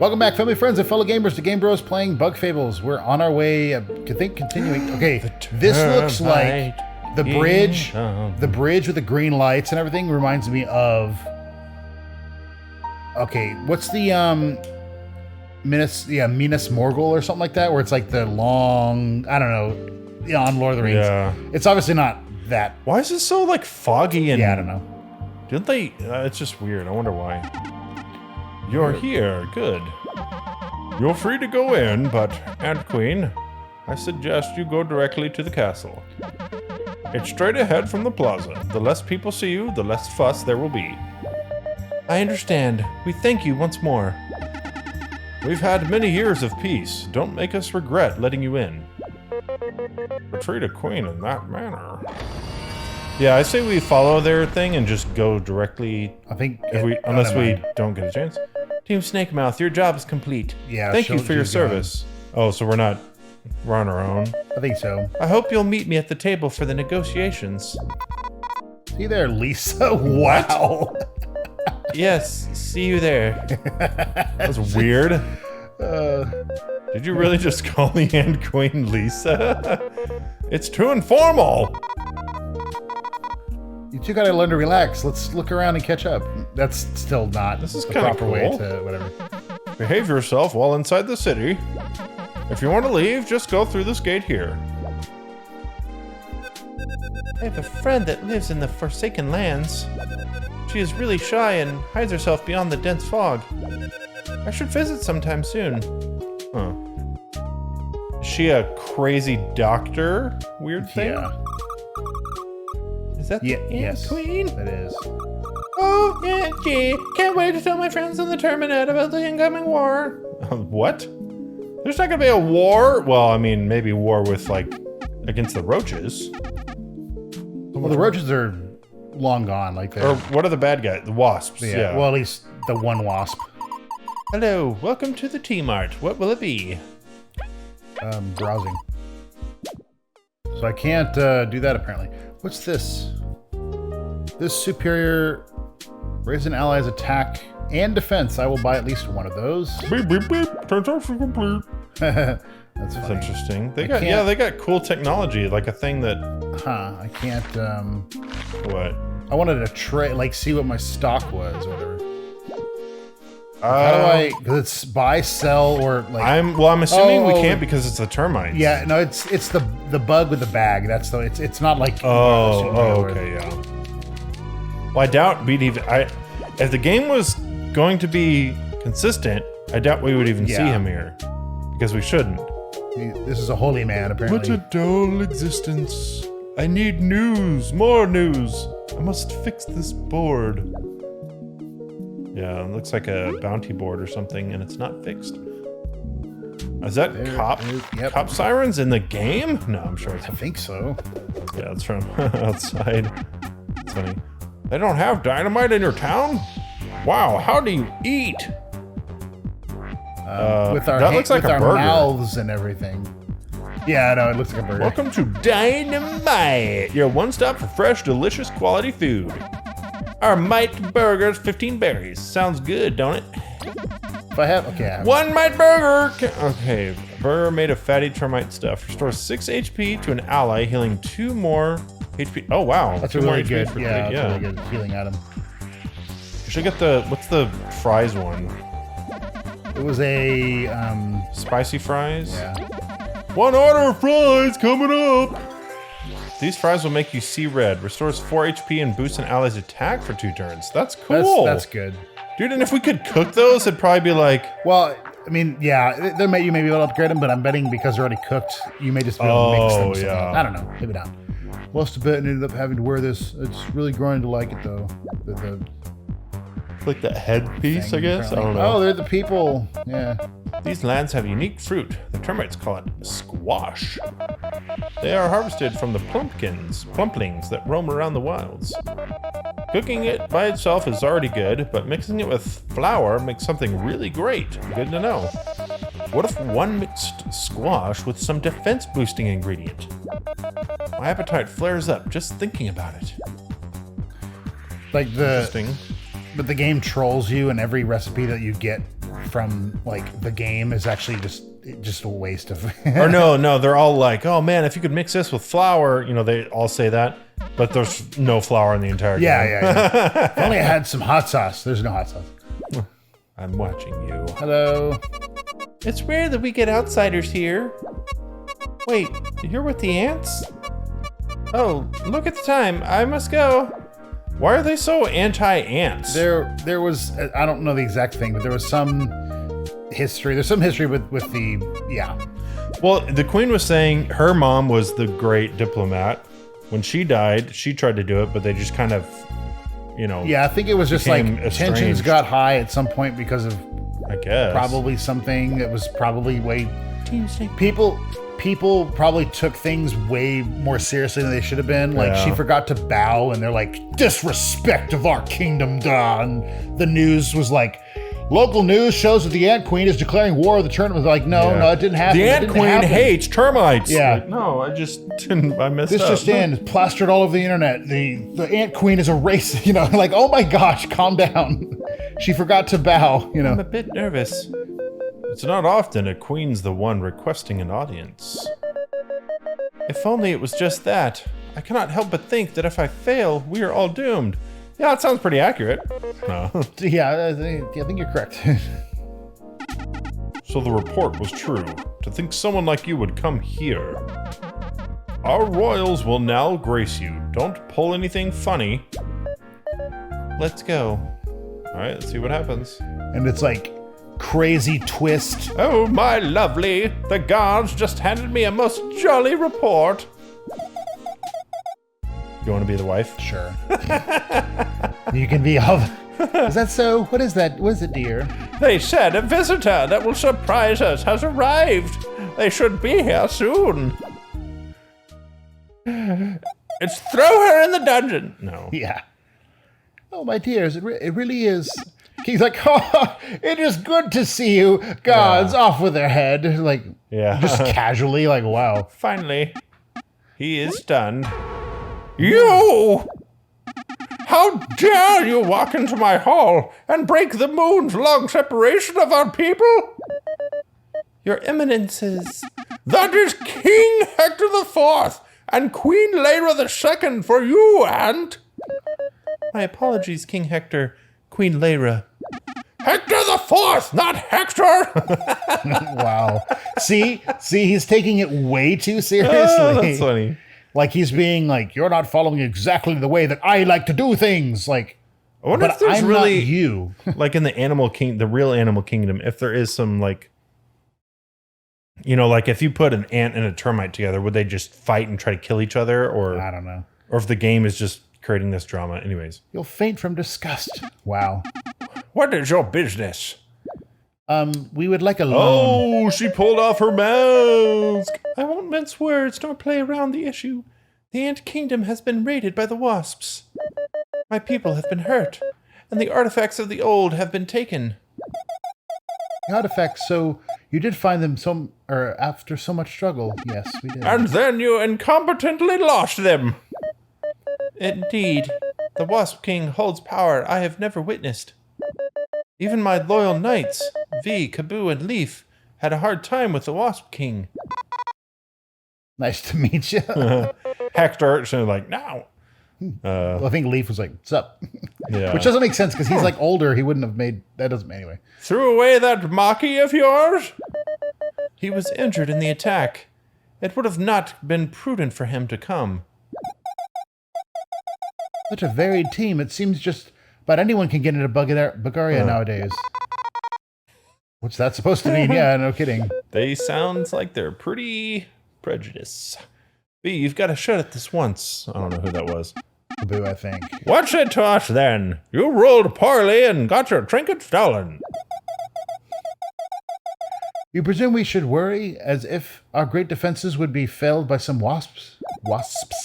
Welcome back, family, friends, and fellow gamers, to Game Bros playing Bug Fables. We're on our way, continuing. Okay, this looks like the bridge with the green lights and everything reminds me of... Okay, what's the, Minas Morgul or something like that, where it's like the long, I don't know, on Lord of the Rings. Yeah. It's obviously not that. Why is it so, like, foggy and... Yeah, I don't know. Didn't they... it's just weird. I wonder why. You're here. Good. You're free to go in, but, Ant Queen, I suggest you go directly to the castle. It's straight ahead from the plaza. The less people see you, the less fuss there will be. I understand. We thank you once more. We've had many years of peace. Don't make us regret letting you in. Retreat a queen in that manner. Yeah, I say we follow their thing and just go directly. I think unless we don't get a chance. Team Snakemouth, your job is complete. Yeah. Thank you for your service. Oh, so we're on our own. I think so. I hope you'll meet me at the table for the negotiations. See there, Lisa. Wow. Yes, see you there. That's weird. Did you really just call the Ant Queen Lisa? It's too informal. You two gotta learn to relax. Let's look around and catch up. That's still not the proper cool. way to whatever. Behave yourself while inside the city. If you want to leave, just go through this gate here. I have a friend that lives in the Forsaken Lands. She is really shy and hides herself beyond the dense fog. I should visit sometime soon. Huh. Is she a crazy doctor? Weird thing? Yeah. Is that the Ant Queen? It is. Oh, yeah, gee. Can't wait to tell my friends on the Termite about the incoming war. What? There's not gonna be a war? Well, I mean, maybe war with, like, against the roaches. Well, the roaches are long gone. Like, or what are the bad guys? The wasps. Yeah. Well, at least the one wasp. Hello. Welcome to the T-Mart. What will it be? Browsing. So I can't do that apparently. What's this? This superior raise an ally's attack and defense. I will buy at least one of those. Beep beep beep. Transaction complete. That's interesting. They got cool technology, like a thing that. Huh? I can't. What? I wanted to see what my stock was, or whatever. How do I? Because it's buy, sell, or like. I'm assuming we can't because it's the termites. Yeah, no, it's the bug with the bag. That's the. It's not like. Okay, yeah. Well, I doubt we'd even. If the game was going to be consistent, I doubt we would even see him here, because we shouldn't. This is a holy man, apparently. What a dull existence. I need news, more news. I must fix this board. Yeah, it looks like a bounty board or something, and it's not fixed. Is that cop sirens in the game? No, I'm sure it's... I think so. Yeah, it's from outside. It's funny. They don't have dynamite in your town? Wow, how do you eat? With our mouths and everything. Yeah, no, it looks like a burger. Welcome to Dynamite, your one-stop for fresh, delicious quality food. Our Mite Burgers, 15 berries. Sounds good, don't it? If I have, okay. One Mite Burger! Okay, burger made of fatty termite stuff. Restores 6 HP to an ally, healing 2 more HP. Oh, wow. That's really good. Yeah, that's really good healing item. You should get what's the fries one? It was a, spicy fries? Yeah. 1 order of fries coming up! These fries will make you see red. Restores 4 HP and boosts an ally's attack for 2 turns. That's cool. That's good. Dude, and if we could cook those, it'd probably be like... Well, I mean, yeah, you may be able to upgrade them, but I'm betting because they're already cooked, you may just be able to mix them. Yeah. I don't know. Maybe not. Lost a bet and ended up having to wear this. It's really growing to like it, though. Like the headpiece, I guess? I don't know. Oh, they're the people. Yeah. These lands have unique fruit. The termites call it squash. They are harvested from the plumplings that roam around the wilds. Cooking it by itself is already good, but mixing it with flour makes something really great. Good to know. What if one mixed squash with some defense-boosting ingredient? My appetite flares up just thinking about it. Like Interesting. But the game trolls you, and every recipe that you get from like the game is actually just a waste of. Or no, they're all like, oh man, if you could mix this with flour, they all say that, but there's no flour in the entire game. Yeah. If only I had some hot sauce. There's no hot sauce. I'm watching you. Hello. It's rare that we get outsiders here. Wait, you're with the ants? Oh, look at the time. I must go. Why are they so anti-ants? There was, I don't know the exact thing, but there was some history. There's some history with the, yeah. Well, the queen was saying her mom was the great diplomat. When she died, she tried to do it, but they just kind of, Yeah, I think it was just like tensions estranged. got high at some point because of, I guess. probably something that was probably way... People probably took things way more seriously than they should have been. Like, Yeah. she forgot to bow, and they're like, disrespect of our kingdom, duh. And the news was like, local news shows that the Ant Queen is declaring war of the tournament. Like, no, it didn't happen. The It Ant didn't Queen happen. hates termites. Yeah. Like, no, I just didn't. I messed This up. just in, plastered all over the internet. The Ant Queen is a racist, like, oh my gosh, calm down. She forgot to bow, I'm a bit nervous. It's not often a queen's the one requesting an audience. If only it was just that. I cannot help but think that if I fail, we are all doomed. Yeah, it sounds pretty accurate. No. Yeah, I think you're correct. So the report was true. To think someone like you would come here. Our royals will now grace you. Don't pull anything funny. Let's go. Alright, let's see what happens. And it's like crazy twist. Oh, my lovely. The guards just handed me a most jolly report. You want to be the wife? Sure. You can be all... Is that so? What is that? What is it, dear? They said a visitor that will surprise us has arrived. They should be here soon. It's throw her in the dungeon. No. Yeah. Oh, my dears, it really is. He's like, oh, it is good to see you. Guards off with their head. Like, just casually, like, wow. Finally, he is stunned. You! How dare you walk into my hall and break the moon's long separation of our people? Your Eminences. That is King Hector IV and Queen Lyra II for you, Aunt. My apologies, King Hector, Queen Lyra. Hector IV, not Hector! Wow. See, he's taking it way too seriously. Oh, that's funny. Like he's being like, you're not following exactly the way that I like to do things. Like, I wonder but if there's I'm really not you. like in the the real animal kingdom, if there is some like, like if you put an ant and a termite together, would they just fight and try to kill each other, or I don't know. Or if the game is just creating this drama, anyways. You'll faint from disgust. Wow. What is your business? We would like a loan. Oh, she pulled off her mask. I won't mince words nor play around the issue. The Ant Kingdom has been raided by the wasps. My people have been hurt, and the artifacts of the old have been taken. The artifacts, so you did find them after so much struggle. Yes, we did. And then you incompetently lost them. Indeed, the Wasp King holds power I have never witnessed. Even my loyal knights, V, Kaboo, and Leaf, had a hard time with the Wasp King. Nice to meet you. Hector, so like, no. Well, I think Leaf was like, what's up? Yeah. Which doesn't make sense because he's like older. He wouldn't have made, that doesn't, anyway. Threw away that Maki of yours? He was injured in the attack. It would have not been prudent for him to come. Such a varied team. It seems just about anyone can get into Bulgaria nowadays. What's that supposed to mean? Yeah, no kidding. They sound like they're pretty prejudiced. B, you've got to shut at this once. I don't know who that was. Boo, I think. What's it to us then? You rolled poorly and got your trinket stolen. You presume we should worry as if our great defenses would be failed by some wasps? Wasps.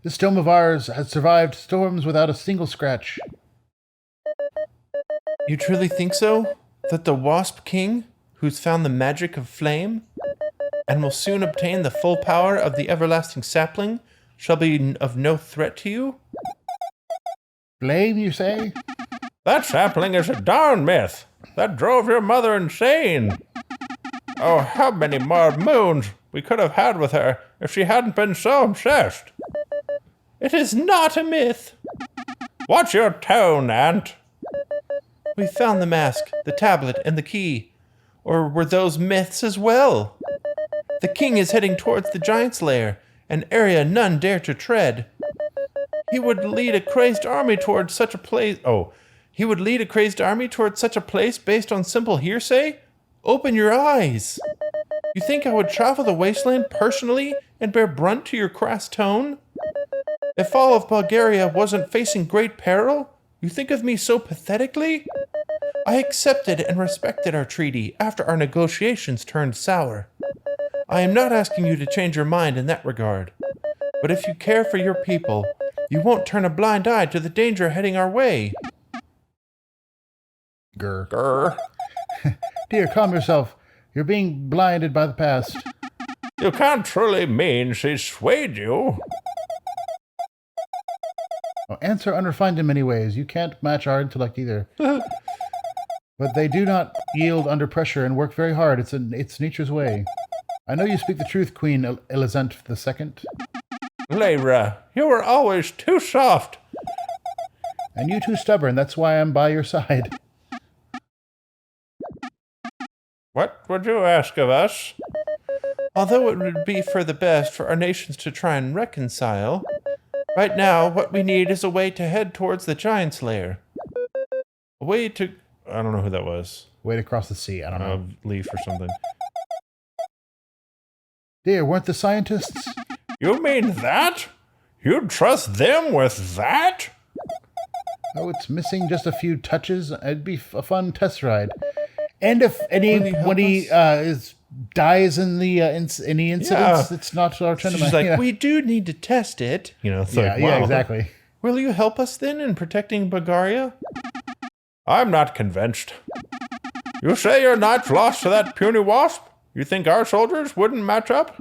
This dome of ours has survived storms without a single scratch. You truly think so? That the Wasp King, who's found the magic of flame, and will soon obtain the full power of the everlasting sapling, shall be of no threat to you? Blame, you say? That sapling is a darn myth. That drove your mother insane. Oh, how many more moons we could have had with her if she hadn't been so obsessed. It is not a myth. Watch your tone, Aunt. We found the mask, the tablet, and the key. Or were those myths as well? The king is heading towards the giant's lair, an area none dare to tread. He would lead a crazed army towards such a place. He would lead a crazed army towards such a place based on simple hearsay? Open your eyes. You think I would travel the wasteland personally and bear brunt to your crass tone? If all of Bulgaria wasn't facing great peril, you think of me so pathetically? I accepted and respected our treaty after our negotiations turned sour. I am not asking you to change your mind in that regard. But if you care for your people, you won't turn a blind eye to the danger heading our way. Grr. Dear, calm yourself. You're being blinded by the past. You can't truly mean she swayed you. Oh, ants are unrefined in many ways. You can't match our intellect either. But they do not yield under pressure and work very hard. It's nature's way. I know you speak the truth, Queen Elizant II. Lyra, you were always too soft. And you too stubborn. That's why I'm by your side. What would you ask of us? Although it would be for the best for our nations to try and reconcile, right now what we need is a way to head towards the giant's lair. A way to... I don't know who that was. Way to cross the sea. I don't know. Leaf or something. Dear, weren't the scientists... You mean that? You'd trust them with that? Oh, it's missing just a few touches. It'd be a fun test ride. And if anybody dies in the any incidents, it's not our turn. She's like, we do need to test it. You know, it's like, wow. Yeah, exactly. Will you help us then in protecting Bulgaria? I'm not convinced. You say your knights lost to that puny wasp? You think our soldiers wouldn't match up?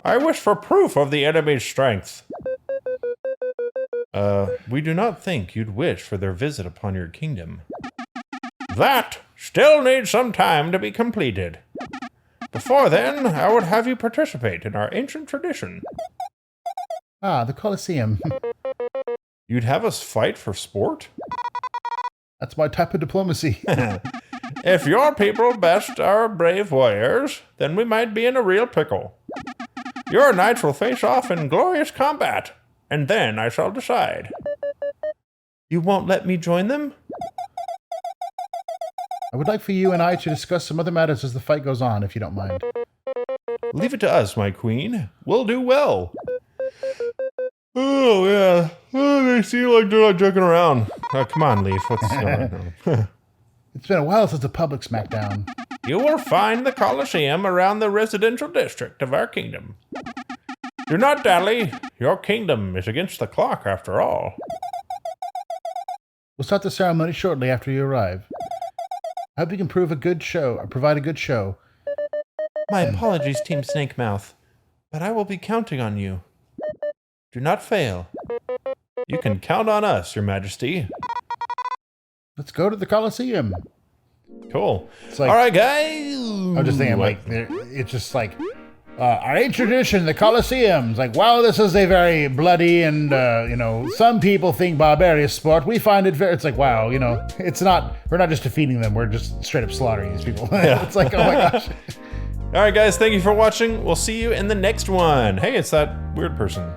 I wish for proof of the enemy's strength. We do not think you'd wish for their visit upon your kingdom. That still needs some time to be completed. Before then, I would have you participate in our ancient tradition. Ah, the Colosseum. You'd have us fight for sport? That's my type of diplomacy. If your people best are brave warriors, then we might be in a real pickle. Your knights will face off in glorious combat, and then I shall decide. You won't let me join them? I would like for you and I to discuss some other matters as the fight goes on, if you don't mind. Leave it to us, my queen. We'll do well. Oh, yeah. Oh, they seem like they're not joking around. Come on, Leaf. What's going on? It's been a while since a public smackdown. You will find the Colosseum around the residential district of our kingdom. Do not dally. Your kingdom is against the clock, after all. We'll start the ceremony shortly after you arrive. I hope you can provide a good show. My apologies, Team Snakemouth, but I will be counting on you. Do not fail. You can count on us, Your Majesty. Let's go to the Colosseum. Cool. Like, all right, guys. I'm just thinking, like, it's just like, our ancient tradition, the Colosseum. It's like, wow, this is a very bloody and, some people think barbarous sport. We find it very, it's like, wow, it's not, we're not just defeating them. We're just straight up slaughtering these people. Yeah. It's like, oh my gosh. All right, guys, thank you for watching. We'll see you in the next one. Hey, it's that weird person.